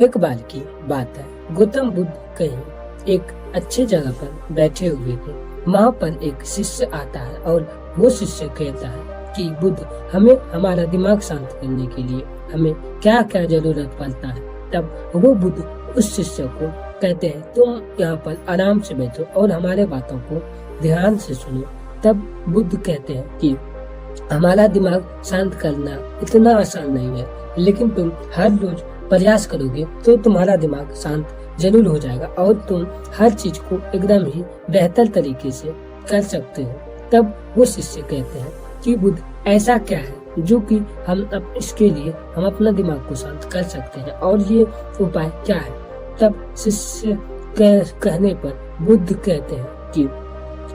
एक बार की बात है, गौतम बुद्ध कहीं एक अच्छे जगह पर बैठे हुए थे। वहाँ पर एक शिष्य आता है और वो शिष्य कहता है कि बुद्ध, हमें हमारा दिमाग शांत करने के लिए हमें क्या क्या जरूरत पड़ता है। तब वो बुद्ध उस शिष्य को कहते हैं, तुम यहाँ पर आराम से बैठो और हमारे बातों को ध्यान से सुनो। तब बुद्ध कहते हैं कि हमारा दिमाग शांत करना इतना आसान नहीं है, लेकिन तुम हर रोज प्रयास करोगे तो तुम्हारा दिमाग शांत जरूर हो जाएगा और तुम हर चीज को एकदम ही बेहतर तरीके से कर सकते हो। तब वो शिष्य कहते हैं कि बुद्ध, ऐसा क्या है जो कि हम इसके लिए हम अपना दिमाग को शांत कर सकते हैं और ये उपाय क्या है। तब शिष्य कहने पर बुद्ध कहते हैं कि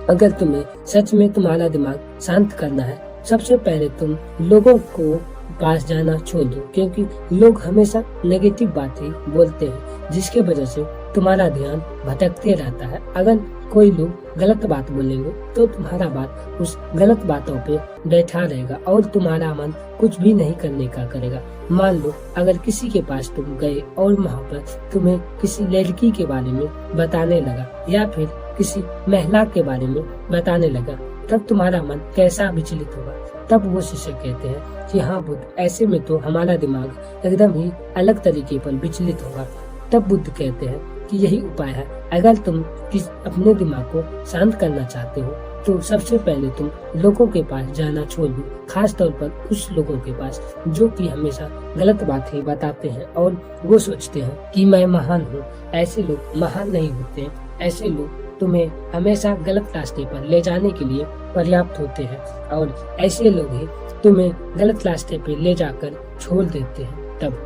अगर तुम्हें सच में तुम्हारा दिमाग शांत करना है, सबसे पहले तुम लोगों को पास जाना छोड़ दो, क्योंकि लोग हमेशा नेगेटिव बातें बोलते हैं जिसके वजह से तुम्हारा ध्यान भटकते रहता है। अगर कोई लोग गलत बात बोलेंगे तो तुम्हारा बात उस गलत बातों पे बैठा रहेगा और तुम्हारा मन कुछ भी नहीं करने का करेगा। मान लो अगर किसी के पास तुम गए और वहाँ पर तुम्हें किसी लड़की के बारे में बताने लगा या फिर किसी महिला के बारे में बताने लगा, तब तुम्हारा मन कैसा विचलित होगा। तब वो शिष्य कहते हैं कि हाँ बुद्ध, ऐसे में तो हमारा दिमाग एकदम ही अलग तरीके पर विचलित होगा। तब बुद्ध कहते हैं कि यही उपाय है। अगर तुम अपने दिमाग को शांत करना चाहते हो तो सबसे पहले तुम लोगों के पास जाना छोड़ दो, खास तौर पर उस लोगों के पास जो कि हमेशा गलत बातें बताते हैं और वो सोचते हैं कि मैं महान हूँ। ऐसे लोग महान नहीं होते, ऐसे लोग तुम्हें हमेशा गलत रास्ते पर ले जाने के लिए पर्याप्त होते हैं और ऐसे लोग ही तुम्हें गलत रास्ते पर ले जाकर छोड़ देते हैं। तब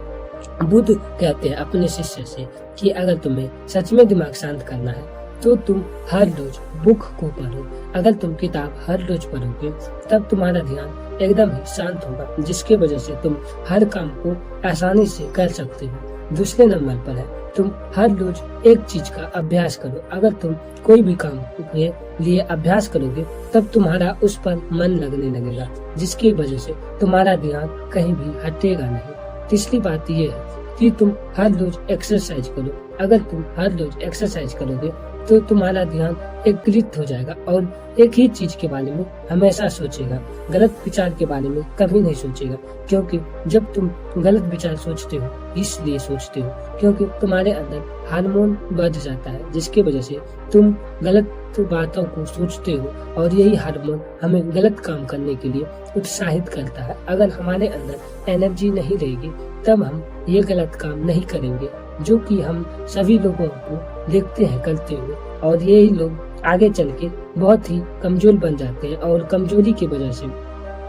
बुद्ध कहते हैं अपने शिष्य से कि अगर तुम्हें सच में दिमाग शांत करना है तो तुम हर रोज बुक को पढ़ो। अगर तुम किताब हर रोज पढ़ोगे तब तुम्हारा ध्यान एकदम ही शांत होगा, जिसके वजह से तुम हर काम को आसानी से कर सकते हो। दूसरे नंबर पर है, तुम हर रोज एक चीज का अभ्यास करो। अगर तुम कोई भी काम के लिए अभ्यास करोगे तब तुम्हारा उस पर मन लगने लगेगा, जिसकी वजह से तुम्हारा ध्यान कहीं भी हटेगा नहीं। तीसरी बात यह है कि तुम हर रोज एक्सरसाइज करो। अगर तुम हर रोज एक्सरसाइज करोगे तो तुम्हारा ध्यान एकीकृत हो जाएगा और एक ही चीज के बारे में हमेशा सोचेगा, गलत विचार के बारे में कभी नहीं सोचेगा। क्योंकि जब तुम गलत विचार सोचते हो, इसलिए सोचते हो क्योंकि तुम्हारे अंदर हार्मोन बढ़ जाता है, जिसकी वजह से तुम गलत बातों को सोचते हो और यही हार्मोन हमें गलत काम करने के लिए उत्साहित करता है। अगर हमारे अंदर एनर्जी नहीं रहेगी तब हम ये गलत काम नहीं करेंगे, जो कि हम सभी लोगों को देखते हैं करते हुए, और यही लोग आगे चल के बहुत ही कमजोर बन जाते हैं और कमजोरी की वजह से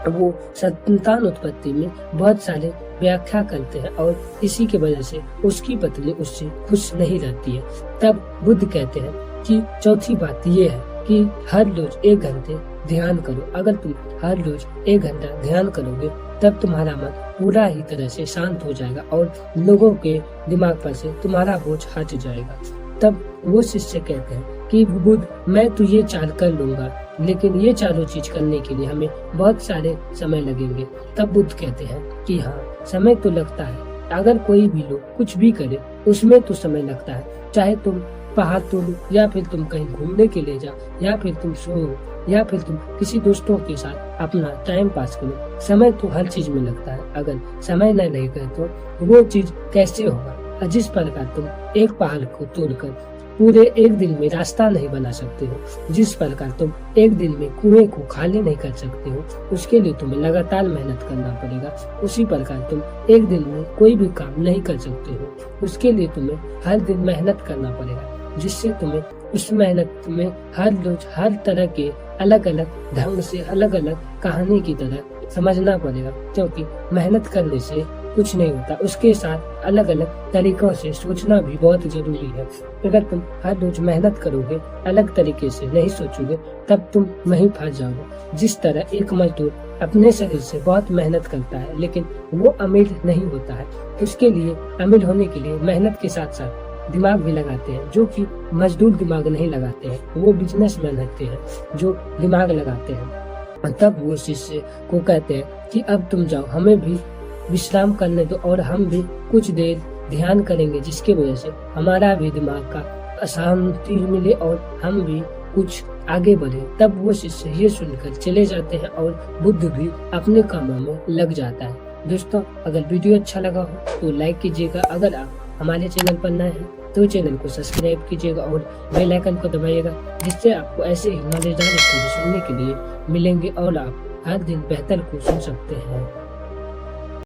वो संतान उत्पत्ति में बहुत सारे व्याख्या करते हैं और इसी की वजह से उसकी पत्नी उससे खुश नहीं रहती है। तब बुद्ध कहते हैं कि चौथी बात ये है कि हर रोज 1 घंटे ध्यान करो। अगर तुम हर रोज 1 घंटा ध्यान करोगे तब तुम्हारा मन पूरा ही तरह से शांत हो जाएगा और लोगों के दिमाग पर से तुम्हारा बोझ हट जाएगा। तब वो शिष्य कहते हैं कि बुद्ध, मैं तो ये चाल कर लूंगा, लेकिन ये चारों चीज करने के लिए हमें बहुत सारे समय लगेंगे। तब बुद्ध कहते हैं कि हाँ, समय तो लगता है। अगर कोई भी लोग कुछ भी करे उसमें तो समय लगता है, चाहे तुम पहाड़ तोड़ो या फिर तुम कहीं घूमने के लिए जाओ या फिर तुम सो या फिर तुम किसी दोस्तों के साथ अपना टाइम पास करो। समय तो हर चीज में लगता है। अगर समय न लगेगा तो वो चीज कैसे होगा। जिस प्रकार तुम एक पहाड़ को तोड़कर पूरे 1 दिन में रास्ता नहीं बना सकते हो, जिस प्रकार तुम 1 दिन में कुएं को खाली नहीं कर सकते हो, उसके लिए तुम्हें लगातार मेहनत करना पड़ेगा। उसी प्रकार तुम 1 दिन में कोई भी काम नहीं कर सकते हो, उसके लिए तुम्हें हर दिन मेहनत करना पड़ेगा, जिससे तुम्हें उस मेहनत में हर रोज हर तरह के अलग अलग ढंग से अलग अलग कहानी की तरह समझना पड़ेगा। क्योंकि मेहनत करने से कुछ नहीं होता, उसके साथ अलग अलग तरीकों से सोचना भी बहुत जरूरी है। अगर तुम हर रोज मेहनत करोगे, अलग तरीके से नहीं सोचोगे, तब तुम वहीं फंस जाओगे। जिस तरह एक मजदूर अपने शरीर से बहुत मेहनत करता है लेकिन वो अमीर नहीं होता है, उसके लिए अमीर होने के लिए मेहनत के साथ साथ दिमाग भी लगाते हैं, जो कि मजदूर दिमाग नहीं लगाते हैं, वो बिजनेसमैन होते हैं जो दिमाग लगाते हैं। तब वो शिष्य को कहते हैं कि अब तुम जाओ, हमें भी विश्राम करने दो और हम भी कुछ देर ध्यान करेंगे, जिसकी वजह से हमारा भी दिमाग का अशांति मिले और हम भी कुछ आगे बढ़े। तब वो शिष्य ये सुनकर चले जाते हैं और बुद्ध भी अपने कामों में लग जाता है। दोस्तों, अगर वीडियो अच्छा लगा हो तो लाइक कीजिएगा। अगर आप हमारे चैनल पर नए हैं तो चैनल को सब्सक्राइब कीजिएगा और बेल आइकन को दबाइएगा, जिससे आपको ऐसे ही नॉलेजदार स्टोरी सुनने के लिए मिलेंगे और आप हर दिन बेहतर को सुन सकते हैं।